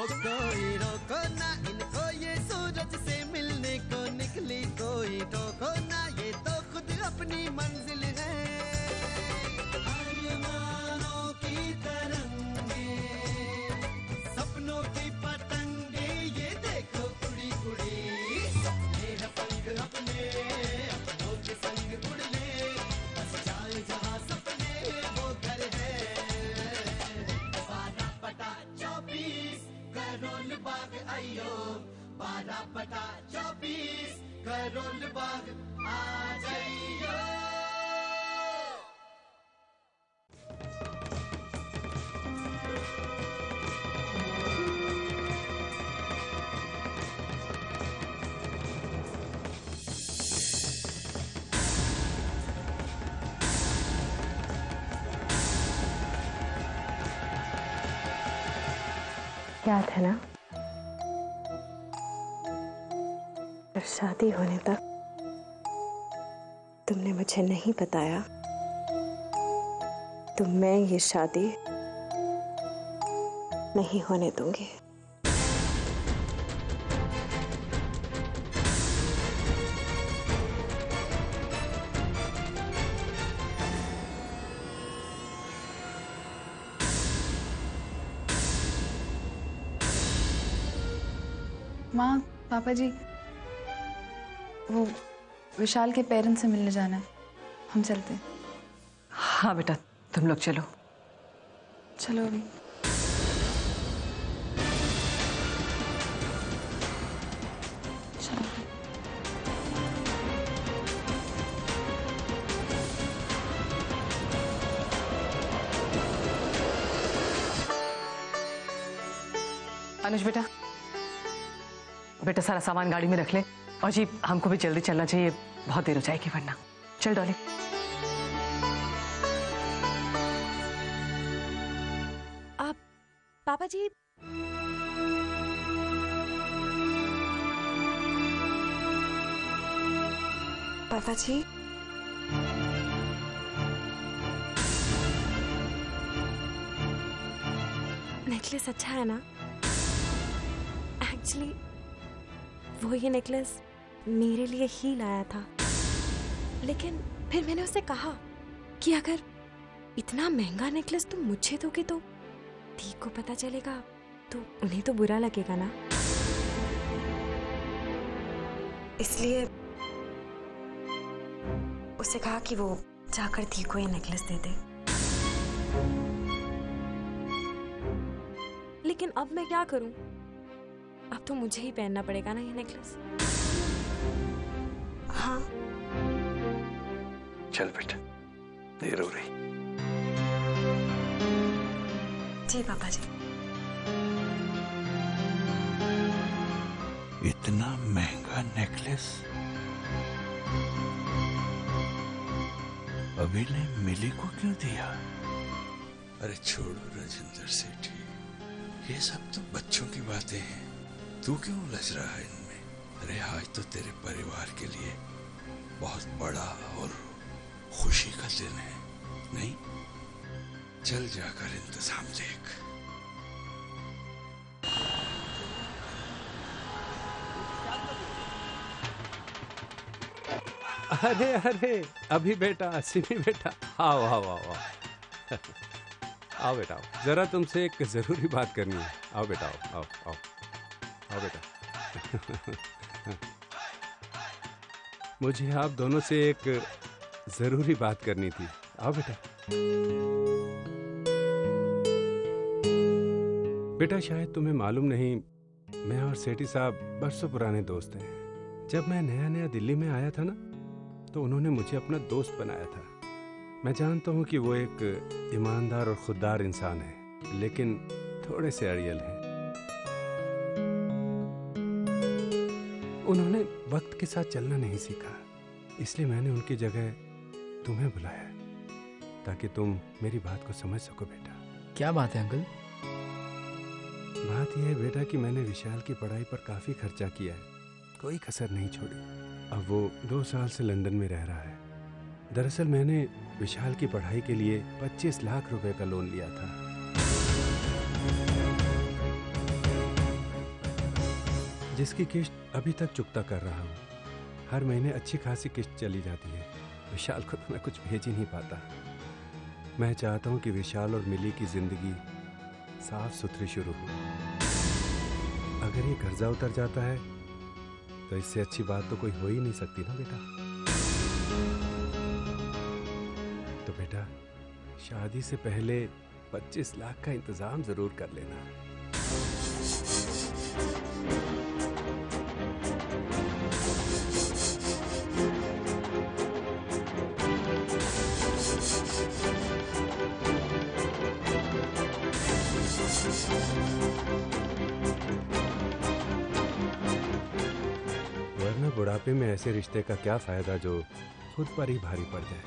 कोई रोको ना इनको, ये सूरज से मिलने को निकली, कोई टोको ना, ये तो खुद अपनी मंजिल है। आसमानों की तरंगे, सपनों की पतंगे, ये देखो उड़ी उड़ी, ये है पंख अपने, अपनों के संग उड़ ले, बस जाए जहां सपने वो घर है। 12 बटा 24 करोल बाग आइयो, 12 बटा 24 करोल बाग आ जाइयो। याद है ना, फिर शादी होने तक तुमने मुझे नहीं बताया तो मैं ये शादी नहीं होने दूंगी। माँ, पापा जी, वो विशाल के पेरेंट्स से मिलने जाना है, हम चलते हैं। हाँ बेटा, तुम लोग चलो। चलो अभी। चलो। अनुज बेटा, बेटा सारा सामान गाड़ी में रख ले, और जी हमको भी जल्दी चलना चाहिए, बहुत देर हो जाएगी वरना। चल डॉली। आप पापा जी, पापा जी, नेकलेस अच्छा है ना? एक्चुअली वो ये नेकलेस मेरे लिए ही लाया था, लेकिन फिर मैंने उससे कहा कि अगर इतना महंगा नेकलेस तुम मुझे दोगे तो दी को पता चलेगा तो उन्हें तो बुरा लगेगा ना, इसलिए उससे कहा कि वो जाकर दी को ये नेकलेस दे दे। लेकिन अब मैं क्या करूं? अब तो मुझे ही पहनना पड़ेगा ना ये नेकलेस। हाँ चल बेटा, देर हो रही। जी पापा जी। इतना महंगा नेकलेस अभी ने मिली को क्यों दिया? अरे छोड़ो राजेंद्र सेठी, ये सब तो बच्चों की बातें हैं, तू क्यों उलझ रहा है इनमें? अरे आज तो तेरे परिवार के लिए बहुत बड़ा और खुशी का दिन है, नहीं? चल जाकर इंतजाम देख। अरे अरे अभी बेटा, सिमी बेटा, आओ आओ आओ आओ। आओ बेटा, आओ, जरा तुमसे एक जरूरी बात करनी है। आओ बेटा, आओ आओ आओ आओ बेटा। मुझे आप दोनों से एक जरूरी बात करनी थी। आओ बेटा। बेटा शायद तुम्हें मालूम नहीं, मैं और सेठी साहब बरसों पुराने दोस्त हैं। जब मैं नया नया दिल्ली में आया था ना, तो उन्होंने मुझे अपना दोस्त बनाया था। मैं जानता हूँ कि वो एक ईमानदार और खुददार इंसान है, लेकिन थोड़े से अड़ियल हैं। उन्होंने वक्त के साथ चलना नहीं सीखा, इसलिए मैंने उनकी जगह तुम्हें बुलाया, ताकि तुम मेरी बात को समझ सको बेटा। क्या बात है अंकल? बात यह है बेटा कि मैंने विशाल की पढ़ाई पर काफी खर्चा किया है, कोई कसर नहीं छोड़ी। अब वो 2 साल से लंदन में रह रहा है। दरअसल मैंने विशाल की पढ़ाई के लिए 25 लाख रुपए का लोन लिया था। जिसकी किस्त अभी तक चुकता कर रहा हूँ। हर महीने अच्छी खासी किस्त चली जाती है। विशाल को तो मैं कुछ भेज ही नहीं पाता। मैं चाहता हूँ कि विशाल और मिली की जिंदगी साफ सुथरी शुरू हो। अगर ये कर्जा उतर जाता है तो इससे अच्छी बात तो कोई हो ही नहीं सकती ना बेटा। तो बेटा शादी से पहले 25 लाख का इंतजाम जरूर कर लेना। वरना बुढ़ापे में ऐसे रिश्ते का क्या फायदा जो खुद पर ही भारी पड़ जाए।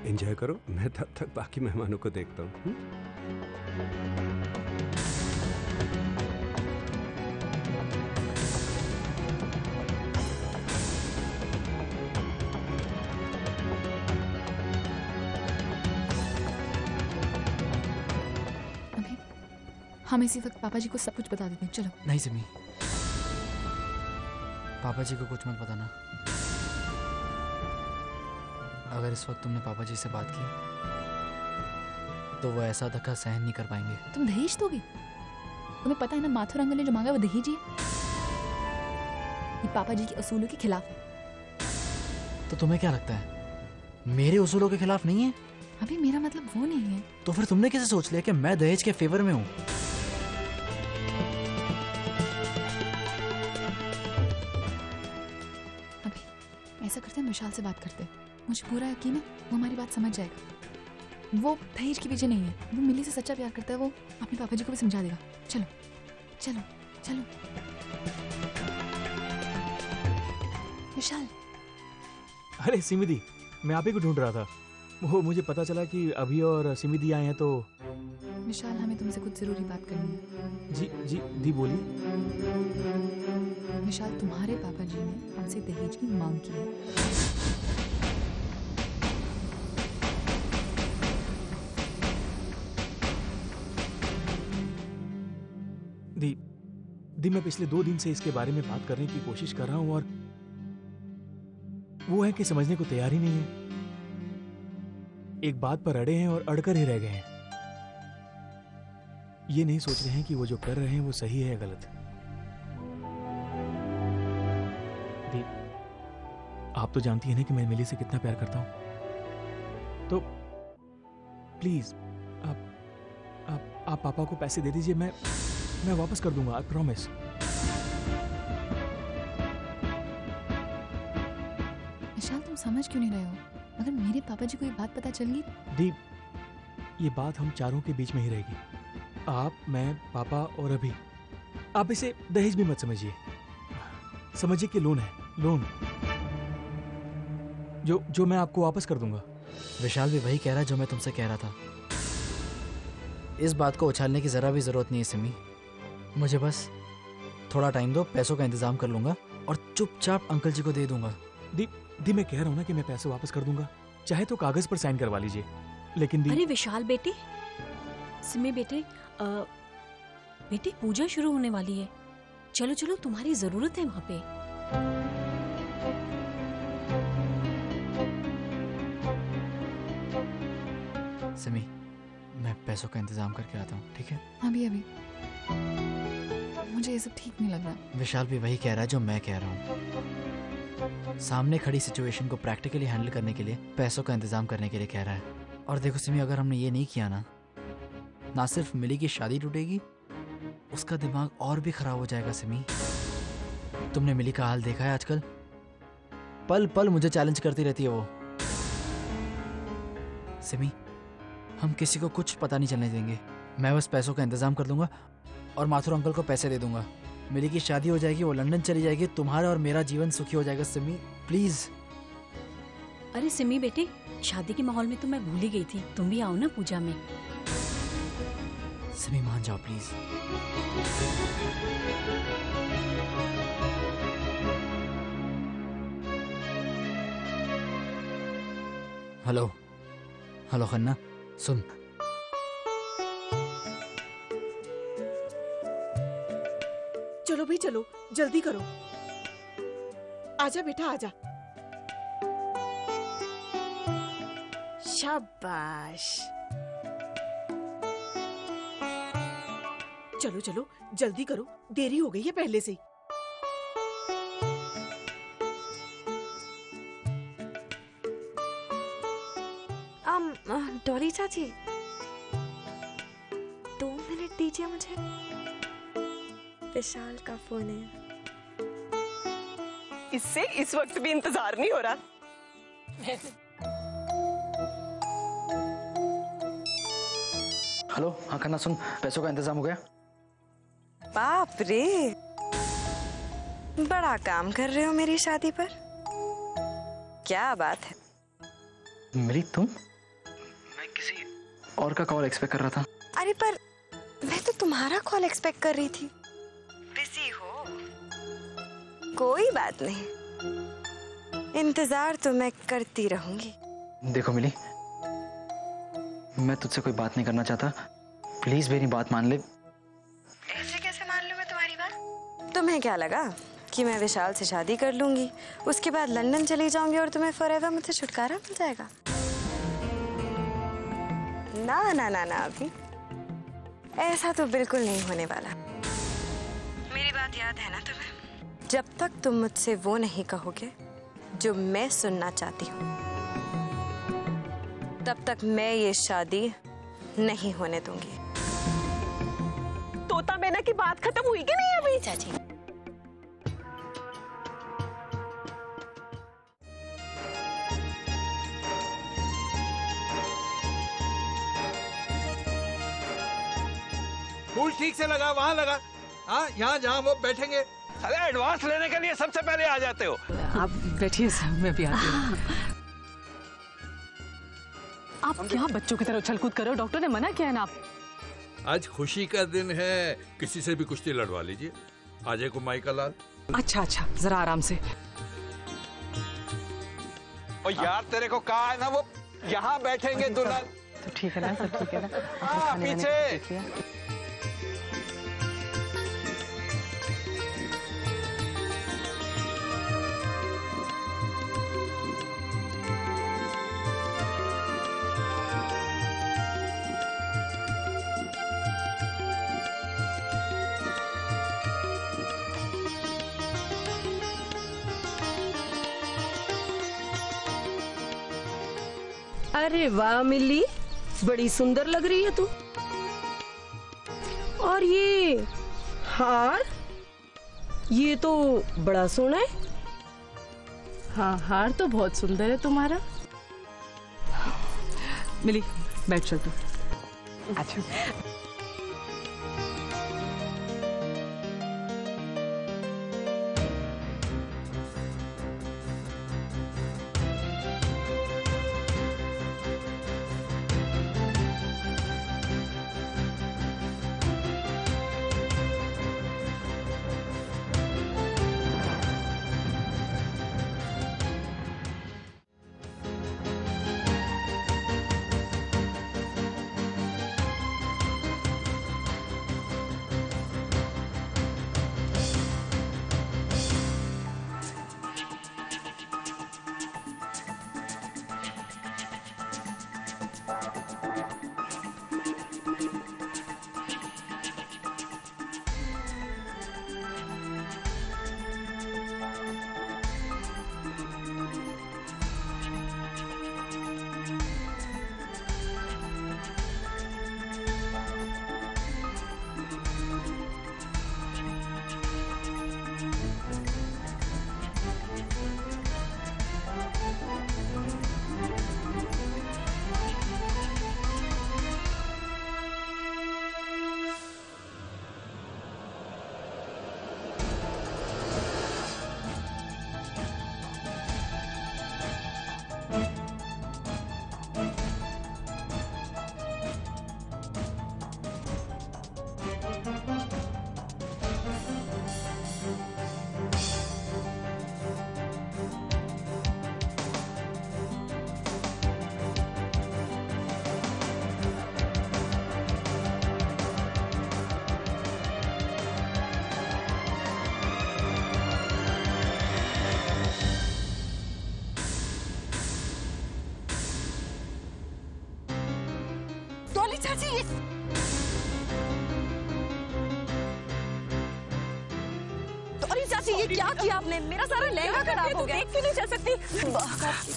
एंजॉय करो, मैं तब तक बाकी मेहमानों को देखता हूँ। अभी हम इसी वक्त पापा जी को सब कुछ बता देते हैं। चलो। नहीं सिमी, पापा जी को कुछ मत बताना। अगर इस वक्त तुमने पापा जी से बात की तो वो ऐसा धक्का सहन नहीं कर पाएंगे। तुम दहेज दोगे? तुम्हें पता है ना माथुर अंकल ने जो मांगा वो दहेज ही है। ये पापा जी के उसूलों के खिलाफ है। तो तुम्हें क्या लगता है मेरे उसूलों के खिलाफ नहीं है? अभी मेरा मतलब वो नहीं है। तो फिर तुमने कैसे सोच लिया कि मैं दहेज के फेवर में हूँ? अभी ऐसा करते हैं, विशाल से बात करते हैं। मुझे पूरा यकीन है वो हमारी बात समझ जाएगा। वो दहेज के पीछे नहीं है, वो मिली से सच्चा प्यार करता है। वो अपने पापा जी को भी समझा देगा। चलो चलो चलो। विशाल। अरे सिमिदी, मैं आप ही को ढूंढ रहा था। वो मुझे पता चला कि अभी और सिमिदी आए हैं तो। विशाल, हमें तुमसे कुछ जरूरी बात करनी है। जी जी दी बोली। विशाल, तुम्हारे पापा जी ने हमसे दहेज की मांग की है। दी मैं पिछले 2 दिन से इसके बारे में बात करने की कोशिश कर रहा हूं और वो है कि समझने को तैयार ही नहीं है। एक बात पर अड़े हैं और अड़कर ही रह गए हैं। ये नहीं सोच रहे हैं कि वो जो कर रहे हैं वो सही है या गलत। दी, आप तो जानती है ना कि मैं मिली से कितना प्यार करता हूं। तो प्लीज आप पापा को पैसे दे दीजिए। मैं वापस कर दूंगा, आई प्रॉमिस। विशाल, तुम समझ क्यों नहीं रहे हो? अगर मेरे पापा जी को ये बात पता चल गई। दी, ये बात हम चारों के बीच में ही रहेगी। आप, मैं, पापा और अभी। आप इसे दहेज भी मत समझिए। समझिए कि लोन है, लोन जो मैं आपको वापस कर दूंगा। विशाल भी वही कह रहा है जो मैं तुमसे कह रहा था। इस बात को उछालने की जरा भी जरूरत नहीं है सिमी। मुझे बस थोड़ा टाइम दो, पैसों का इंतजाम कर लूंगा और चुपचाप अंकल जी को दे दूंगा। दी मैं कह रहा हूं ना कि मैं पैसे वापस कर दूंगा। चाहे तो कागज पर साइन करवा लीजिए, लेकिन दी। अरे विशाल बेटे, सिमी बेटे, बेटे पूजा शुरू होने वाली है। चलो चलो, तुम्हारी जरूरत है वहां पे। सिमी, मैं पैसों का इंतजाम करके आता हूँ, ठीक है? अभी मुझे ये सब ठीक नहीं लग रहा। विशाल भी वही कह रहा है जो मैं कह रहा हूँ। सामने खड़ी सिचुएशन को प्रैक्टिकली हैंडल करने के लिए पैसों का इंतजाम करने के लिए कह रहा है। और देखो सिमी, अगर हमने ये नहीं किया ना सिर्फ मिली की शादी टूटेगी, उसका दिमाग और भी खराब हो जाएगा। सिमी, तुमने मिली का हाल देखा है आजकल? पल पल मुझे चैलेंज करती रहती है वो। सिमी, हम किसी को कुछ पता नहीं चलने देंगे। मैं बस पैसों का इंतजाम कर दूंगा और माथुर अंकल को पैसे दे दूंगा। मिली की शादी हो जाएगी, वो लंदन चली जाएगी, तुम्हारा और मेरा जीवन सुखी हो जाएगा। सिमी प्लीज। अरे सिमी बेटे, शादी के माहौल में तो मैं भूल ही गई थी। तुम भी आओ ना पूजा में। सिमी मान जाओ प्लीज। हेलो हेलो खन्ना, सुन। भाई चलो, जल्दी करो। आजा बेटा आजा। शाबाश। चलो चलो जल्दी करो, देरी हो गई है पहले से ही। डॉली चाची 2 मिनट दीजिए मुझे, विशाल का फोन है। इससे इस वक्त भी इंतजार नहीं हो रहा। हेलो, हाँ खन्ना सुन, पैसों का इंतजाम हो गया? बाप रे, बड़ा काम कर रहे हो मेरी शादी पर। क्या बात है? मिली तुम? मैं किसी और का कॉल एक्सपेक्ट कर रहा था। अरे पर मैं तो तुम्हारा कॉल एक्सपेक्ट कर रही थी। बिजी हो? कोई बात नहीं, इंतजार तो मैं करती रहूंगी। देखो मिली, मैं तुझसे कोई बात नहीं करना चाहता, प्लीज मेरी बात मान ले। ऐसे कैसे मान लूं मैं तुम्हारी बात? तुम्हें क्या लगा कि मैं विशाल से शादी कर लूंगी, उसके बाद लंदन चली जाऊंगी और तुम्हें फॉरएवर मुझसे छुटकारा मिल जाएगा? ना ना ना ना, अभी ऐसा तो बिल्कुल नहीं होने वाला। मेरी बात याद है ना तुम्हें? जब तक तुम मुझसे वो नहीं कहोगे जो मैं सुनना चाहती हूँ, तब तक मैं ये शादी नहीं होने दूंगी। तोता मैना की बात खत्म हुई कि नहीं अभी? चाची फूल ठीक से लगा, वहाँ लगा। हाँ, यहाँ जहाँ वो बैठेंगे। अरे एडवांस लेने के लिए सबसे पहले आ जाते हो। आप बैठिए सर, मैं भी आती हूँ। आप यहाँ बच्चों की तरह उछल कूद करो, डॉक्टर ने मना किया है ना। आप आज खुशी का दिन है, किसी से भी कुश्ती लड़वा लीजिए। अजय को माइका लाल। अच्छा अच्छा, जरा आराम से। और यार तेरे को कहा है ना, वो यहाँ बैठेंगे दुल्हन। तो ठीक है ना सर, ठीक है ना। हाँ, पीछे। अरे वाह मिली, बड़ी सुंदर लग रही है तू। और ये हार, ये तो बड़ा सोना है। हाँ, हार तो बहुत सुंदर है तुम्हारा। मिली, बैठ चल तू। अच्छा डॉली चाची ये डॉली चाची ये क्या किया आपने? मेरा सारा लहंगा खराब हो गया। देख भी नहीं चल सकती।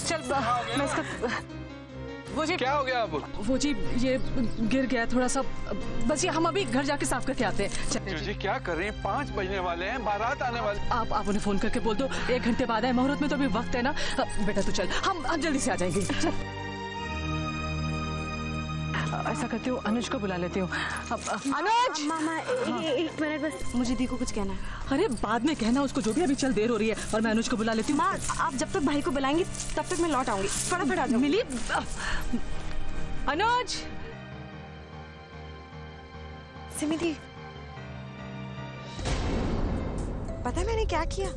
चल मैं इसका वो जी क्या हो गया अब? वो जी ये गिर गया थोड़ा सा, बस ये हम अभी घर जाके साफ करके आते हैं। जी क्या कर रही हैं? 5 बजने वाले हैं, बारात आने वाले। आप उन्हें फोन करके बोल दो 1 घंटे बाद आए, मुहूर्त में तो अभी वक्त है ना। बेटा तू चल, हम जल्दी से आ जाएंगे। चल। ऐसा करती हूँ, अनुज को बुला लेती हूँ। अनुज! मामा एक मिनट बस, मुझे दी को कुछ कहना है। अरे बाद में कहना उसको, जो भी अभी चल देर हो रही है, और मैं अनुज को बुला लेती हूँ। माँ आप जब तक भाई को बुलाएंगी तब तक मैं लौट आऊंगी। फटाफट आ जाओ। मिली अनुज! सिमी दी, पता है मैंने क्या किया?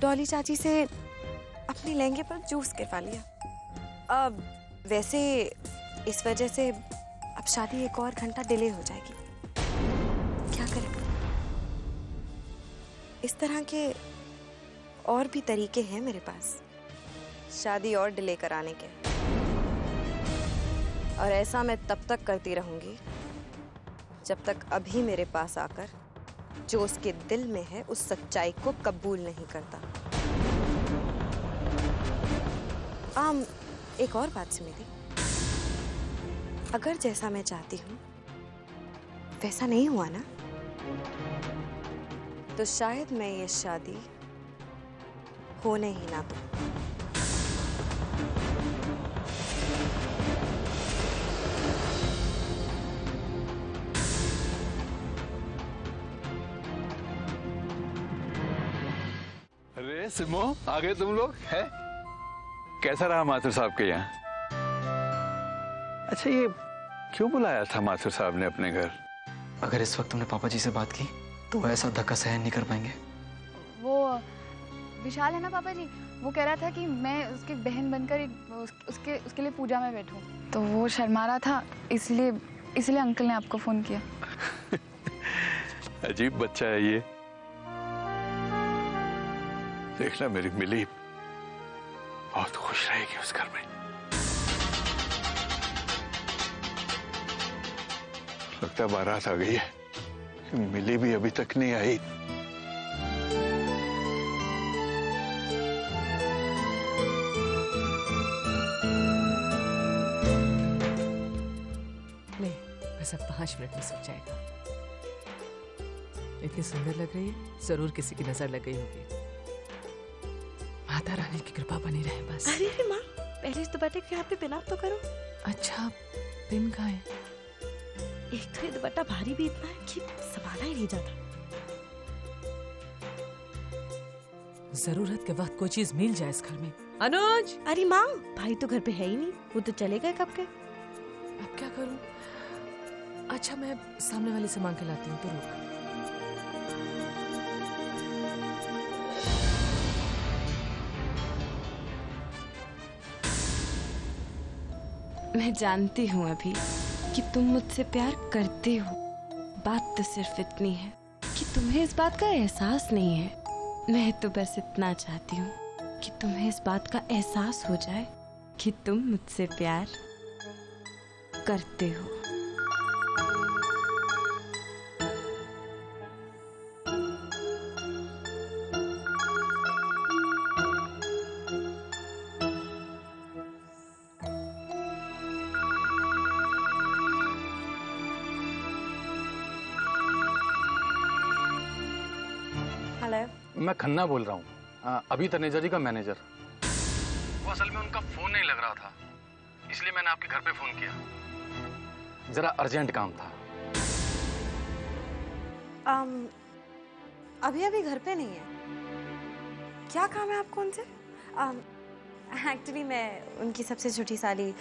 डॉली चाची से अपने लहंगे पर जूस गिरवा लिया। अब वैसे इस वजह से अब शादी 1 और घंटा डिले हो जाएगी। क्या करें? इस तरह के और भी तरीके हैं मेरे पास शादी और डिले कराने के, और ऐसा मैं तब तक करती रहूंगी जब तक अभी मेरे पास आकर जो उसके दिल में है उस सच्चाई को कबूल नहीं करता। एक और बात सुनी थी, अगर जैसा मैं चाहती हूँ वैसा नहीं हुआ ना, तो शायद मैं ये शादी होने ही ना दूं। अरे सिमो, आ गए तुम लोग? है कैसा रहा माथुर साहब के यहाँ? अच्छा ये क्यों बुलाया था माथुर साहब ने अपने घर? अगर इस वक्त तुमने पापा जी से बात की तो वो ऐसा धक्का सहन नहीं कर पाएंगे। वो विशाल है ना पापा जी, वो कह रहा था कि मैं उसकी बहन बनकर उसके लिए पूजा में बैठूं, तो वो शर्मा रहा था, इसलिए अंकल ने आपको फोन किया। अजीब बच्चा है ये। देखना मेरी मिली बहुत खुश रहेगी उस घर में। लगता है बारात आ गई है, मिली भी अभी तक नहीं आई। ले बस अब 5 मिनट में सूख जाएगा। इतनी सुंदर लग रही है, जरूर किसी की नजर लग गई होगी। माता रानी की कृपा बनी रहे बस। अरे माँ, पहले इस दुपट्टे के हाथ पे पिन तो करो। अच्छा पिन कहाँ है? एक तो ये दुपट्टा भारी भी इतना है कि संभाला ही नहीं जाता। जरूरत के वक्त कोई चीज मिल जाए इस घर में। अनुज! अरे माँ, भाई तो घर पे है ही नहीं, वो तो चले गए कब के। अब क्या करूं? अच्छा मैं सामने वाले से मांग के लाती हूँ, तो रुक। मैं जानती हूँ अभी कि तुम मुझसे प्यार करते हो। बात तो सिर्फ इतनी है कि तुम्हें इस बात का एहसास नहीं है। मैं तो बस इतना चाहती हूँ कि तुम्हें इस बात का एहसास हो जाए कि तुम मुझसे प्यार करते हो। मैं खन्ना बोल रहा हूँ, अभी तनेजा जी का मैनेजर। वो असल में उनका फोन नहीं लग रहा था, इसलिए मैंने आपके घर पे फोन किया। जरा अर्जेंट काम था। अभी घर पे नहीं है। क्या काम है आपको उनसे? एक्चुअली मैं उनकी सबसे छोटी साली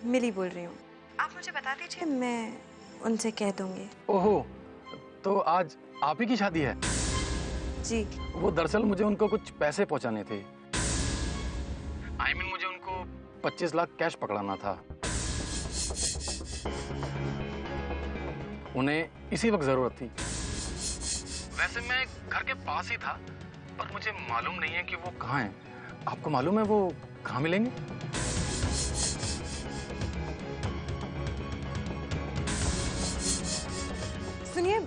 मिली बोल रही हूँ। आप मुझे बता दीजिए, मैं उनसे कह दूंगी। ओहो, तो आज आप ही की शादी है? जी। वो दरअसल मुझे उनको कुछ पैसे पहुंचाने थे। मुझे उनको 25 लाख कैश पकड़ाना था। उन्हें इसी वक्त जरूरत थी। वैसे मैं घर के पास ही था, पर मुझे मालूम नहीं है कि वो कहाँ हैं। आपको मालूम है वो कहाँ मिलेंगे? सुनिए,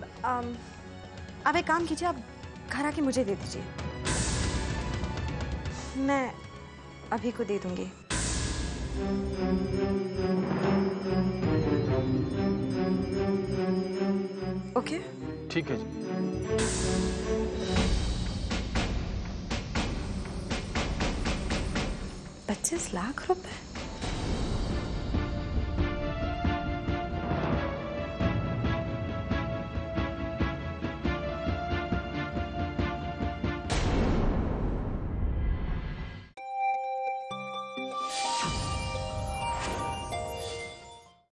आप एक काम कीजिए, आप घर आके मुझे दे दीजिए, मैं अभी को दे दूंगी। ओके? ठीक है जी। 25 लाख रुपए?